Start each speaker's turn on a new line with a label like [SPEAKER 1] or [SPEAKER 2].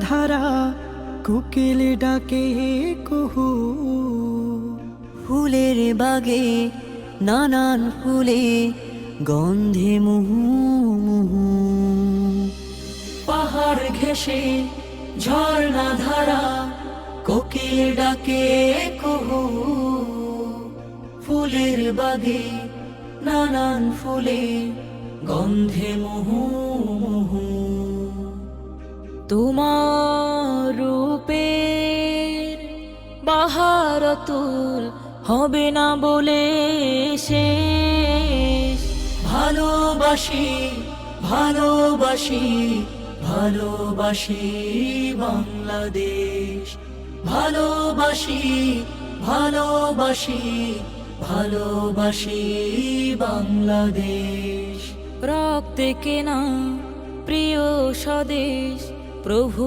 [SPEAKER 1] ধারা কোকিল ডাকে কুহু।
[SPEAKER 2] ফুলের বাগে নানান ফুলে গন্ধে মুহু মুহু।
[SPEAKER 1] পাহাড় ঘেঁষে ঝর্ণা ধারা কোকিল ডাকে কুহু। ফুলের বাগে নানান ফুলে গন্ধে মুহু মুহু।
[SPEAKER 2] তোমার রূপের বাহার অতুল হবে না বলে শেষ।
[SPEAKER 1] ভালোবাসি ভালোবাসি ভালোবাসি বাংলাদেশ। ভালোবাসি ভালোবাসি ভালোবাসি বাংলাদেশ।
[SPEAKER 2] রক্তে কেনা প্রিয় স্বদেশ প্রভু